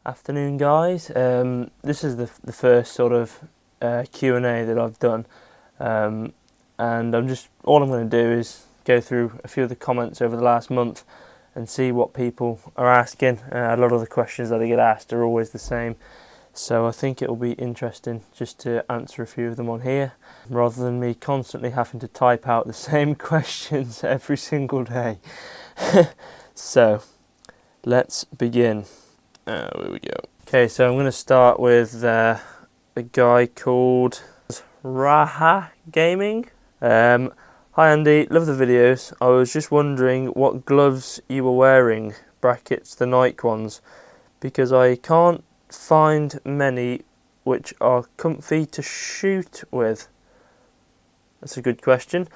Afternoon, guys. This is the first sort of Q&A that I've done, and all I'm going to do is go through a few of the comments over the last month and see what people are asking. A lot of the questions that I get asked are always the same, so I think it will be interesting just to answer a few of them on here, rather than me constantly having to type out the same questions every single day. So, let's begin. Here we go. Okay, so I'm going to start with a guy called Raha Gaming. Hi Andy, love the videos. I was just wondering what gloves you were wearing, brackets the Nike ones, because I can't find many which are comfy to shoot with. That's a good question.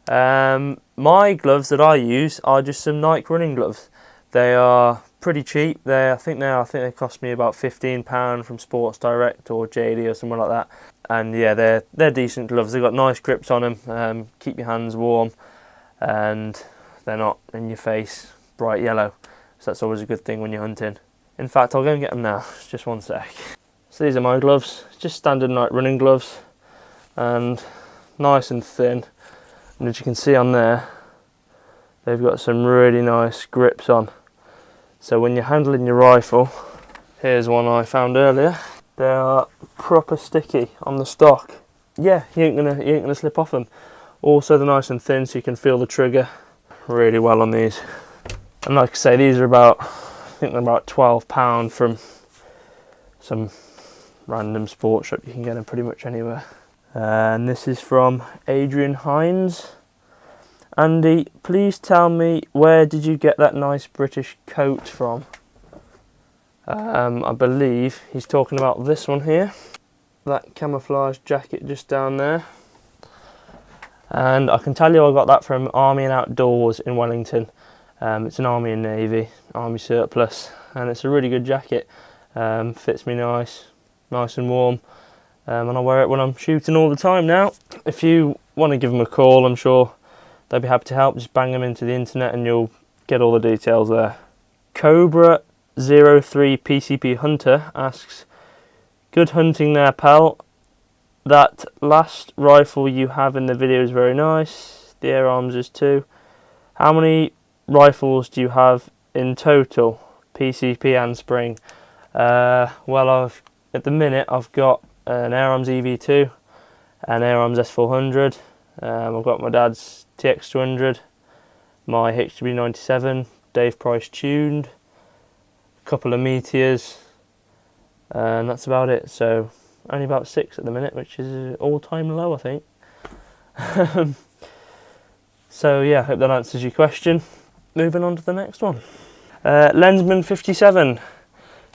My gloves that I use are just some Nike running gloves. They are pretty cheap. I think they cost me about £15 from Sports Direct or JD or somewhere like that. And yeah, they're decent gloves. They've got nice grips on them, keep your hands warm, and they're not in your face bright yellow. So that's always a good thing when you're hunting. In fact, I'll go and get them now. Just one sec. So these are my gloves, just standard night running gloves, and nice and thin. And as you can see on there, they've got some really nice grips on. So when you're handling your rifle, here's one I found earlier. They are proper sticky on the stock. Yeah, you ain't gonna slip off them. Also, they're nice and thin, so you can feel the trigger really well on these. And like I say, these are I think they're about £12 from some random sports shop. You can get them pretty much anywhere. And this is from Adrian Hines. Andy, please tell me, where did you get that nice British coat from? I believe he's talking about this one here. That camouflage jacket just down there. And I can tell you I got that from Army and Outdoors in Wellington. It's an Army and Navy, Army surplus. And it's a really good jacket. Fits me nice and warm. And I wear it when I'm shooting all the time now. If you want to give them a call, I'm sure they'd be happy to help. Just bang them into the internet and you'll get all the details there. Cobra 03 PCP Hunter asks, good hunting there, pal. That last rifle you have in the video is very nice. The air arms is too. How many rifles do you have in total, PCP and spring? Well, at the minute I've got an air arms EV2, an air arms S400. I've got my dad's TX200, my HW97, Dave Price tuned, a couple of Meteors, and that's about it. So only about 6 at the minute, which is an all-time low, I think. So yeah, I hope that answers your question. Moving on to the next one. Lensman57,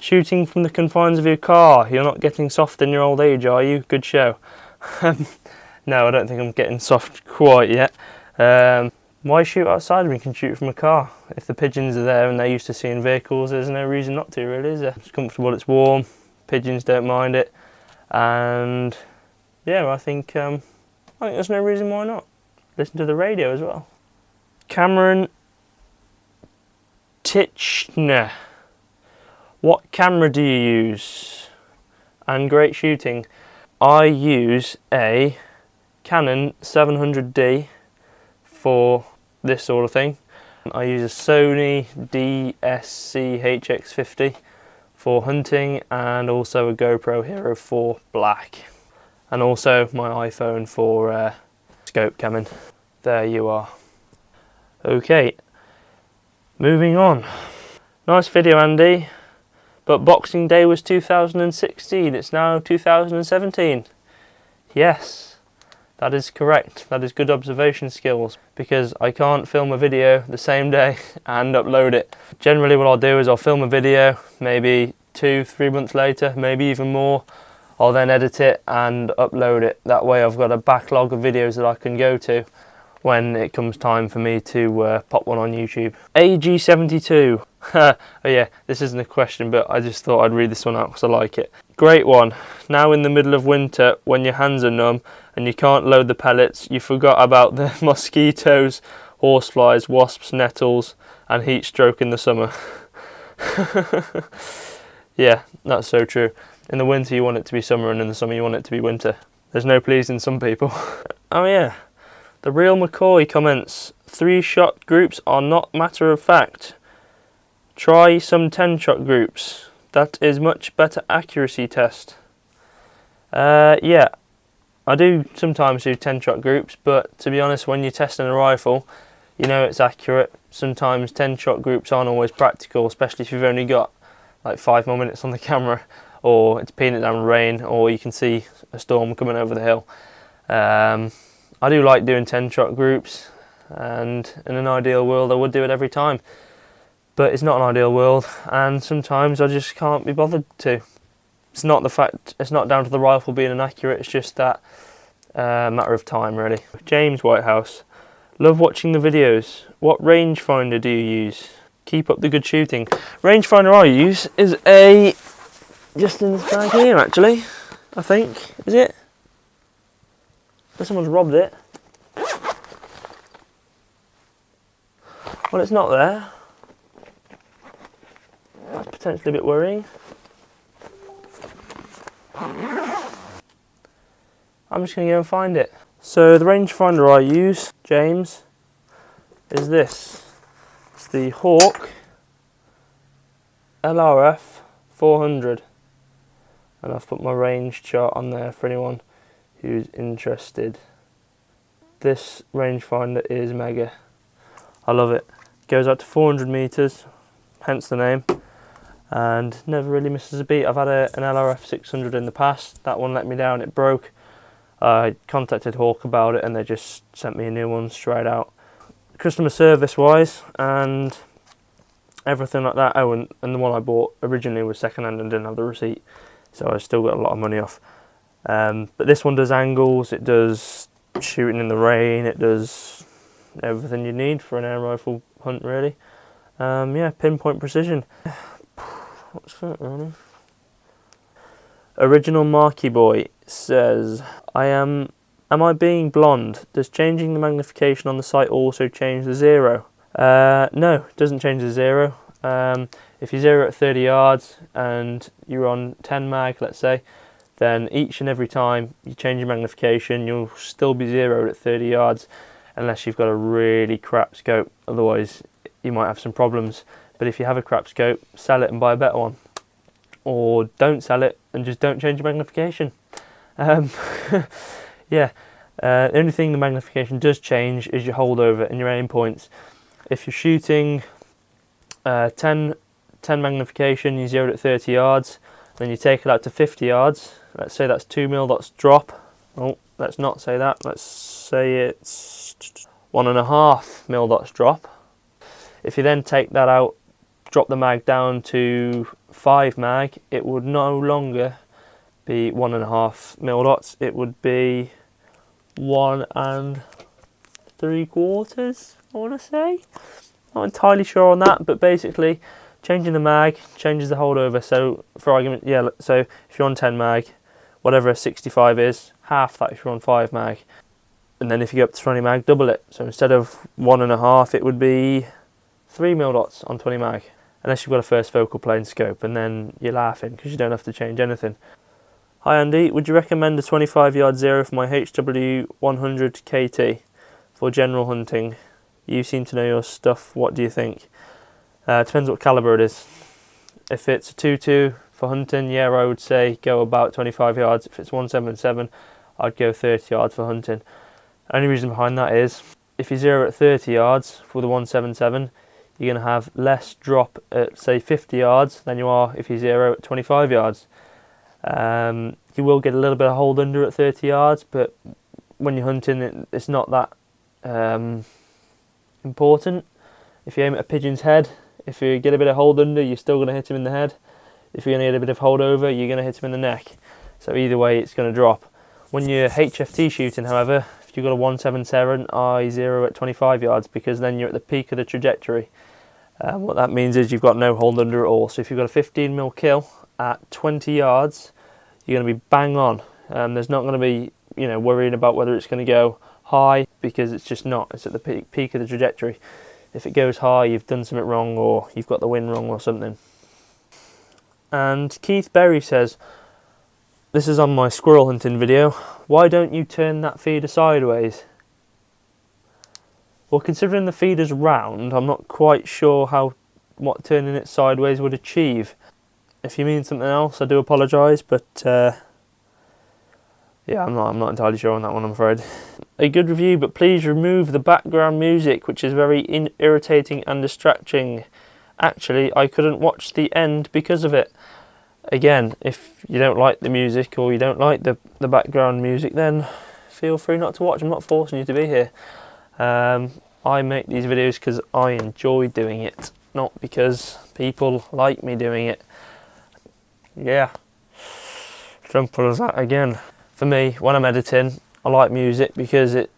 shooting from the confines of your car. You're not getting soft in your old age, are you? Good show. No, I don't think I'm getting soft quite yet. Why shoot outside when you can shoot from a car? If the pigeons are there and they're used to seeing vehicles, there's no reason not to, really, is there? It's comfortable, it's warm, pigeons don't mind it, and yeah, I think there's no reason why not. Listen to the radio as well. Cameron Titchner, what camera do you use? And great shooting. I use a Canon 700D for this sort of thing. I use a Sony DSC-HX50 for hunting, and also a GoPro Hero 4 Black, and also my iPhone for scope camming. There you are. Okay, moving on. Nice video, Andy, but Boxing Day was 2016, it's now 2017. Yes, that is correct. That is good observation skills, because I can't film a video the same day and upload it. Generally what I'll do is I'll film a video maybe 2-3 months later, maybe even more. I'll then edit it and upload it. That way I've got a backlog of videos that I can go to when it comes time for me to pop one on YouTube. AG72. Oh yeah, this isn't a question, but I just thought I'd read this one out because I like it. Great one. Now in the middle of winter, when your hands are numb and you can't load the pellets, you forgot about the mosquitoes, horseflies, wasps, nettles, and heat stroke in the summer. Yeah, that's so true. In the winter you want it to be summer, and in the summer you want it to be winter. There's no pleasing some people. Oh yeah, the real McCoy comments, 3-shot groups are not matter of fact. Try some 10-shot groups. That is much better accuracy test. Yeah, I do sometimes do 10-shot groups, but to be honest, when you're testing a rifle, you know it's accurate. Sometimes 10-shot groups aren't always practical, especially if you've only got like 5 more minutes on the camera, or it's peeing it down rain, or you can see a storm coming over the hill. I do like doing 10-shot groups, and in an ideal world I would do it every time, but it's not an ideal world, and sometimes I just can't be bothered to. It's not down to the rifle being inaccurate, it's just that matter of time really. James Whitehouse, love watching the videos. What rangefinder do you use? Keep up the good shooting. Rangefinder I use is just in this bag here actually, I think. Is it? Someone's robbed it. Well, it's not there. That's potentially a bit worrying. I'm just going to go and find it. So the rangefinder I use, James, is this. It's the Hawk LRF 400. And I've put my range chart on there for anyone who's interested. This rangefinder is mega. I love it. Goes out to 400 meters, hence the name, and never really misses a beat. I've had an LRF 600 in the past. That one let me down, it broke. I contacted Hawk about it and they just sent me a new one straight out. Customer service wise and everything like that. Oh, and the one I bought originally was second hand and didn't have the receipt, so I still got a lot of money off. But this one does angles, it does shooting in the rain, it does everything you need for an air rifle hunt really. Yeah, pinpoint precision. What's that really? Original Marky Boy says, am I being blonde? Does changing the magnification on the sight also change the zero? No, it doesn't change the zero. If you zero at 30 yards and you're on 10 mag, let's say, then each and every time you change your magnification, you'll still be zeroed at 30 yards unless you've got a really crap scope. Otherwise, you might have some problems. But if you have a crap scope, sell it and buy a better one. Or don't sell it and just don't change your magnification. Yeah, the only thing the magnification does change is your holdover and your aim points. If you're shooting 10 magnification, you zero it at 30 yards, then you take it out to 50 yards. Let's say that's 2 mil dots drop. Oh, let's not say that. Let's say it's 1.5 mil dots drop. If you then take that out, drop the mag down to 5 mag, it would no longer be 1.5 mil dots. It would be 1 3/4, I want to say. Not entirely sure on that, but basically changing the mag changes the holdover. So for argument, yeah, so if you're on 10 mag, whatever 65 is, half that if you're on 5 mag. And then if you go up to 20 mag, double it. So instead of 1.5, it would be 3 mil dots on 20 mag. Unless you've got a first focal plane scope, and then you're laughing because you don't have to change anything. Hi Andy, would you recommend a 25 yard zero for my HW 100 KT for general hunting? You seem to know your stuff, what do you think? Depends what calibre it is. If it's a 2.2 for hunting, yeah, I would say go about 25 yards. If it's 177, I'd go 30 yards for hunting. Only reason behind that is, if you zero at 30 yards for the 177, you're going to have less drop at say 50 yards than you are if you zero at 25 yards. You will get a little bit of hold under at 30 yards, but when you're hunting, it's not that important. If you aim at a pigeon's head, if you get a bit of hold under, you're still going to hit him in the head. If you're going to get a bit of hold over, you're going to hit him in the neck. So either way, it's going to drop. When you're HFT shooting, however, if you've got a 177, I zero at 25 yards because then you're at the peak of the trajectory. What that means is you've got no hold under at all. So if you've got a 15 mil kill at 20 yards, you're going to be bang on. There's not going to be, worrying about whether it's going to go high because it's just not. It's at the peak of the trajectory. If it goes high, you've done something wrong or you've got the wind wrong or something. And Keith Berry says, this is on my squirrel hunting video, why don't you turn that feeder sideways? Well, considering the feeder's round, I'm not quite sure what turning it sideways would achieve. If you mean something else, I do apologise, but yeah, I'm not entirely sure on that one, I'm afraid. A good review, but please remove the background music, which is very irritating and distracting. Actually, I couldn't watch the end because of it. Again, if you don't like the music or you don't like the background music, then feel free not to watch. I'm not forcing you to be here. I make these videos because I enjoy doing it, not because people like me doing it. Yeah, simple as that again. For me, when I'm editing, I like music because it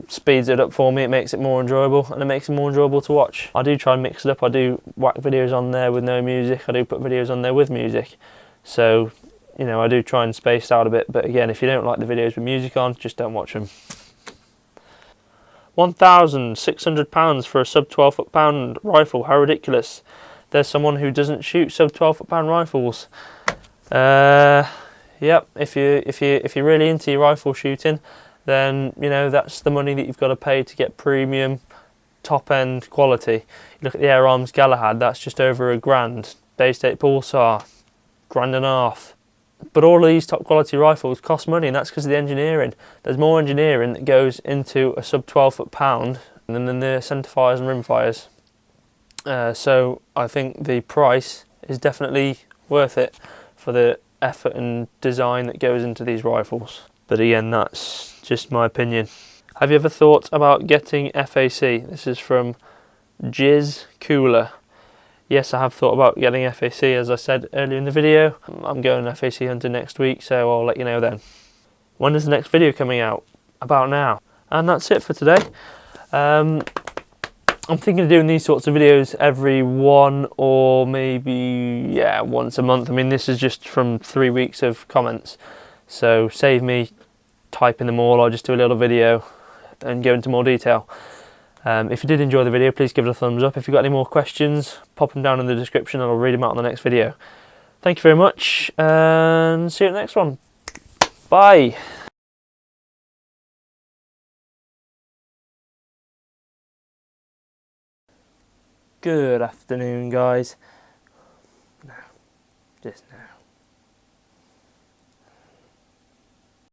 speeds it up for me, it makes it more enjoyable, and it makes it more enjoyable to watch. I do try and mix it up. I do whack videos on there with no music, I do put videos on there with music. So, you know, I do try and space out a bit, but again, if you don't like the videos with music on, just don't watch them. £1,600 for a sub 12 foot-pound rifle, how ridiculous. There's someone who doesn't shoot sub 12 foot-pound rifles. Yep, if you're really into your rifle shooting, then you know that's the money that you've got to pay to get premium, top-end quality. You look at the Air Arms Galahad, that's just over £1,000. Bay State Pulsar, £1,500. But all of these top quality rifles cost money, and that's because of the engineering. There's more engineering that goes into a sub 12 foot-pound than in the centerfires and rimfires. So I think the price is definitely worth it for the effort and design that goes into these rifles. But again, that's just my opinion. Have you ever thought about getting FAC? This is from Jizz Cooler. Yes, I have thought about getting FAC, as I said earlier in the video. I'm going FAC hunting next week, so I'll let you know then. When is the next video coming out? About now. And that's it for today. I'm thinking of doing these sorts of videos every one or maybe, yeah, once a month. I mean, this is just from 3 weeks of comments. So save me typing them all. I'll just do a little video and go into more detail. If you did enjoy the video, please give it a thumbs up. If you've got any more questions, pop them down in the description and I'll read them out in the next video. Thank you very much and see you in the next one. Bye. Good afternoon, guys. No, just now.